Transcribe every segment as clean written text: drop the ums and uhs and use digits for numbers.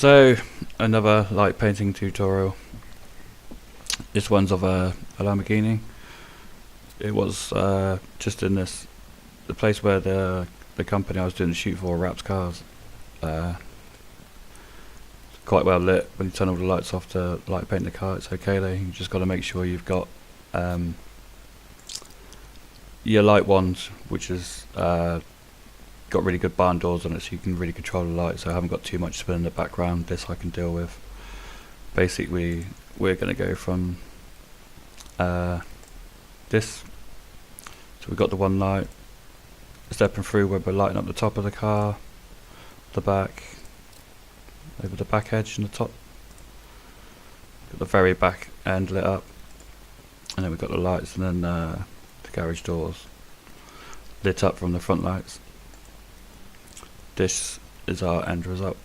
So, another light painting tutorial. This one's of a Lamborghini. It was just in the place where the company I was doing the shoot for wraps cars. Quite well lit. When you turn all the lights off to light paint the car, it's okay though. You just got to make sure you've got your light ones, which has got really good barn doors on it, so you can really control the light. So I haven't got too much spin in the background. This I can deal with. Basically, we're going to go from this. So we've got the one light stepping through where we're lighting up the top of the car, the back, over the back edge and the top. Got the very back end lit up, and then we've got the lights, and then the garage doors lit up from the front lights. This is our end result.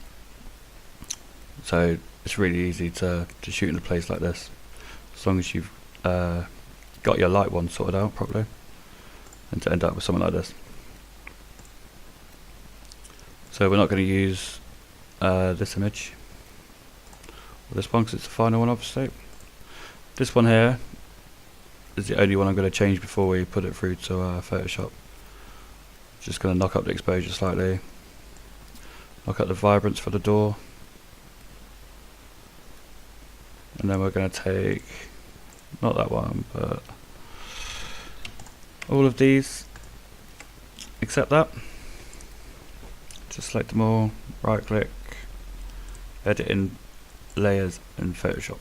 So it's really easy to shoot in a place like this, as long as you've got your light one sorted out properly, and to end up with something like this. So we're not going to use this image, or this one, because it's the final one obviously. This one here is the only one I'm going to change before we put it through to Photoshop. Just going to knock up the exposure slightly, knock up the vibrance for the door, and then we're going to take, not that one, but all of these except that. Just select them all, right click, edit in layers in Photoshop.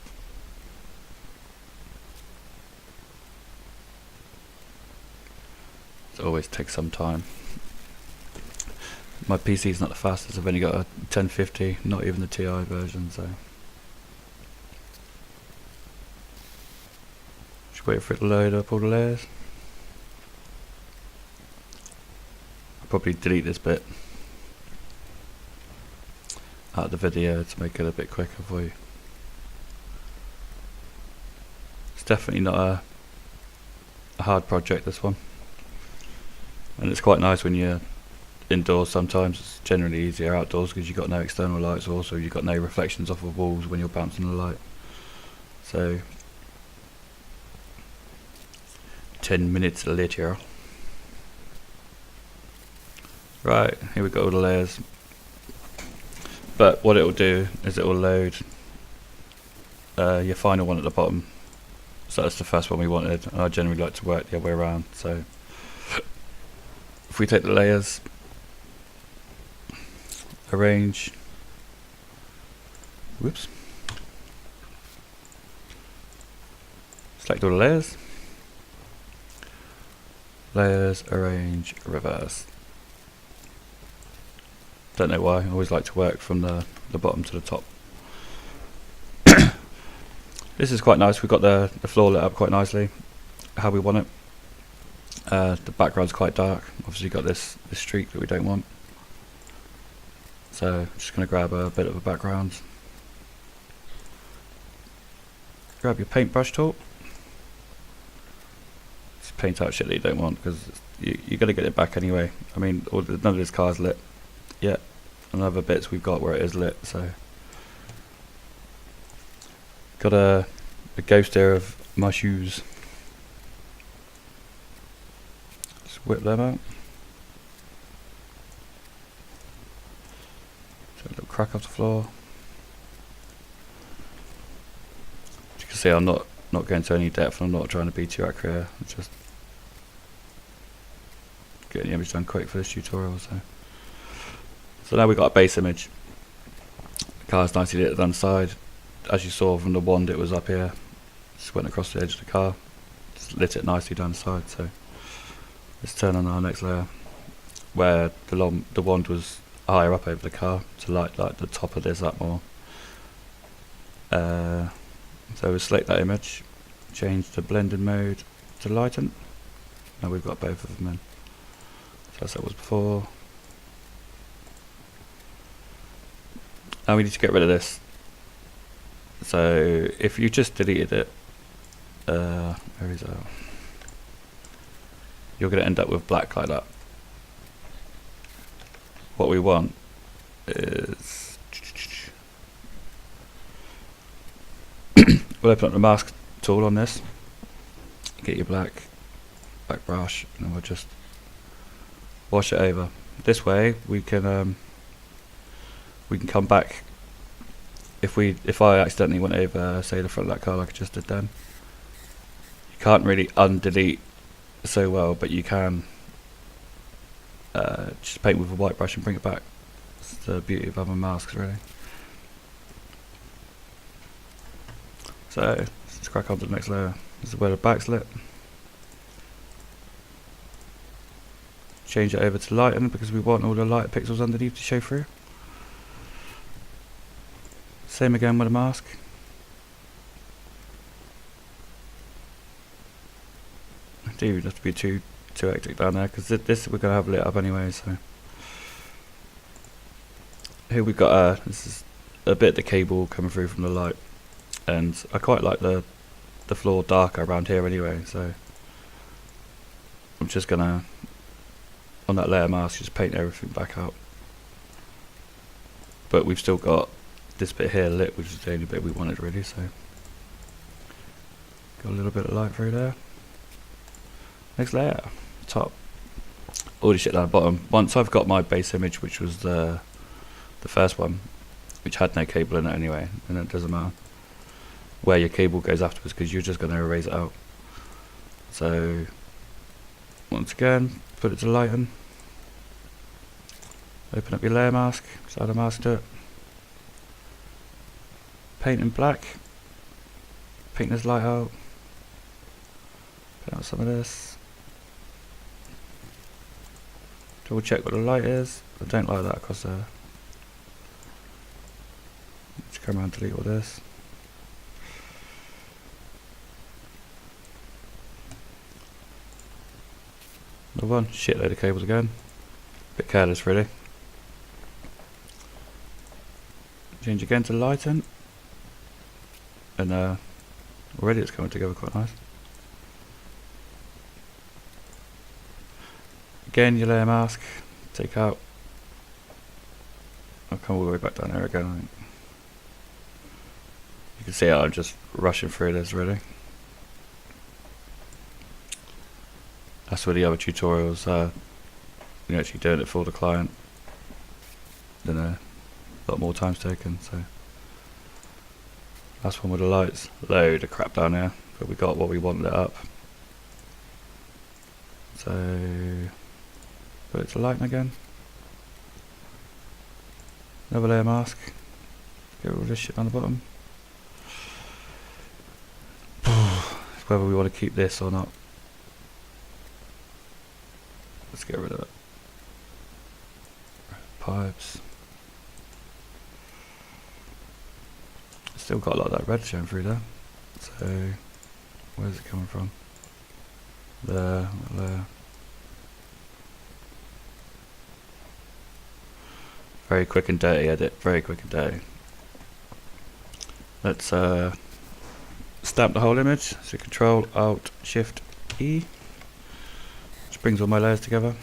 It always takes some time. My PC is not the fastest. I've only got a 1050, not even the TI version, so just wait for it to load up all the layers. I'll probably delete this bit out of the video to make it a bit quicker for you. It's definitely not a hard project, this one, and it's quite nice when you're indoors. Sometimes it's generally easier outdoors because you've got no external lights, also you've got no reflections off of walls when you're bouncing the light. So 10 minutes later, right, here we got all the layers. But what it will do is it will load your final one at the bottom. So that's the first one we wanted, and I generally like to work the other way around. So if we take the layers, arrange, whoops, select all the layers, arrange, reverse. Don't know why, I always like to work from the bottom to the top. This is quite nice. We've got the floor lit up quite nicely, how we want it. The background's quite dark. Obviously got this streak that we don't want. So I'm just going to grab a bit of a background. Grab your paintbrush tool. Just paint out shit that you don't want, because you're going to get it back anyway. I mean, none of this car's lit yet, and other bits we've got where it is lit. So got a ghost here of my shoes. Just whip them out. So a little crack off the floor. As you can see, I'm not going to any depth. I'm not trying to be too accurate. I'm just getting the image done quick for this tutorial. So now we've got a base image. The car's nicely lit down the side. As you saw from the wand, it was up here. Just went across the edge of the car. Just lit it nicely down the side. So let's turn on our next layer, where the wand was higher up over the car, to light the top of this up more. So we'll select that image, change the blending mode to lighten. Now we've got both of them in. So as that was before. Now we need to get rid of this. So if you just deleted it, where is that? You're going to end up with black like that. What we want is we'll open up the mask tool on this, get your black brush, and then we'll just wash it over. This way we can come back if I accidentally went over, say, the front of that car like I just did then. You can't really undelete so well, but you can just paint with a white brush and bring it back. That's the beauty of other masks, really. So let's crack on to the next layer. This is where the back's lit. Change it over to lighten because we want all the light pixels underneath to show through. Same again with the mask. Do not to be too hectic down there because this we're gonna have lit up anyway. So here we've got this is a bit of the cable coming through from the light, and I quite like the floor darker around here anyway. So I'm just gonna, on that layer mask, just paint everything back up. But we've still got this bit here lit, which is the only bit we wanted really. So got a little bit of light through there. Next layer, top. All the shit down the bottom. Once I've got my base image, which was the first one, which had no cable in it anyway, and it doesn't matter where your cable goes afterwards because you're just going to erase it out. So once again, put it to lighten. Open up your layer mask, just add a mask to it. Paint in black. Paint this light out. Put out some of this. Double check what the light is. I don't like that across there. Just come around and delete all this. Another one. Shitload of cables again. Bit careless really. Change again to lighten. And already it's coming together quite nice. Again, your layer mask, take out. I'll come all the way back down there again, I think. You can see how I'm just rushing through this really. That's where the other tutorials you're actually doing it for the client. Then a lot more time's taken, so that's one with the lights. Load of crap down here, but we got what we wanted it up. So put it to lighten again. Another layer mask. Get rid of this shit on the bottom. Whether we want to keep this or not. Let's get rid of it. Pipes. Still got a lot of that red showing through there. So where's it coming from? There. Very quick and dirty edit, very quick and dirty. Let's stamp the whole image, so Control Alt Shift E, which brings all my layers together.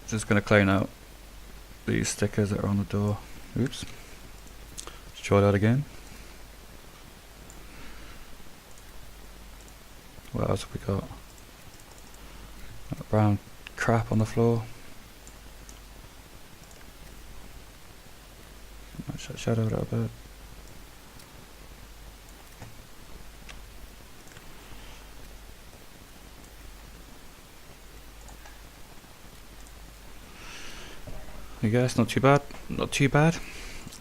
Just going to clone out these stickers that are on the door. Oops. Let's try that again. What else have we got? That brown crap on the floor. Match that shadow a little bit. There you go, it's not too bad. Not too bad.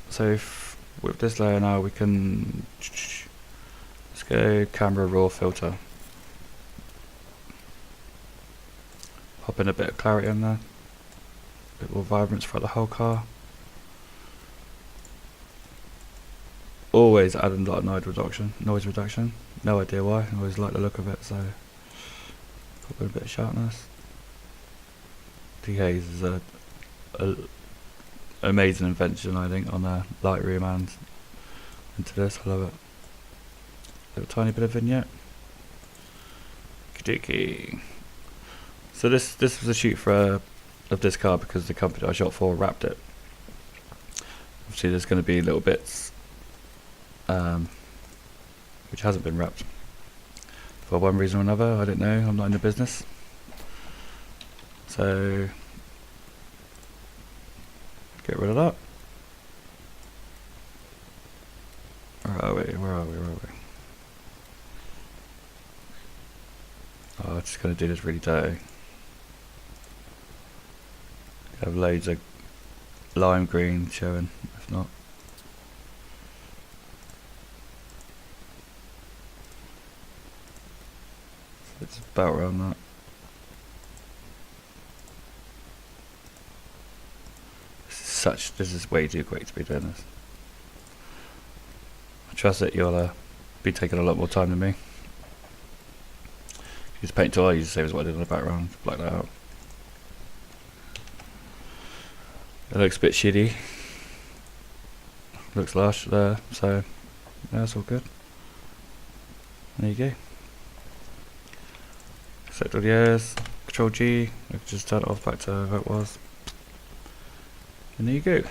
So with this layer now we can, let's go camera raw filter. Pop in a bit of clarity in there, a bit more vibrance for the whole car. Always adding a lot of noise reduction. No idea why, I always like the look of it, so pop in a bit of sharpness. Dehaze is a amazing invention, I think, on the Lightroom and into this. I love it. Little tiny bit of vignette. Kadookie. So this was a shoot for of this car because the company I shot for wrapped it. Obviously there's going to be little bits which hasn't been wrapped for one reason or another. I don't know, I'm not in the business. So get rid of that. Where are we? Oh, I'm just going to do this really dirty. Have loads of lime green showing, if not. It's about around that. This is way too quick to be doing this. I trust that you'll be taking a lot more time than me. Use paint tool, I use the same as what I did in the background, black that out. It looks a bit shitty. Looks lush there, so yeah, that's all good. There you go. Select all the airs, Control G, I can just turn it off back to how it was. And there you go.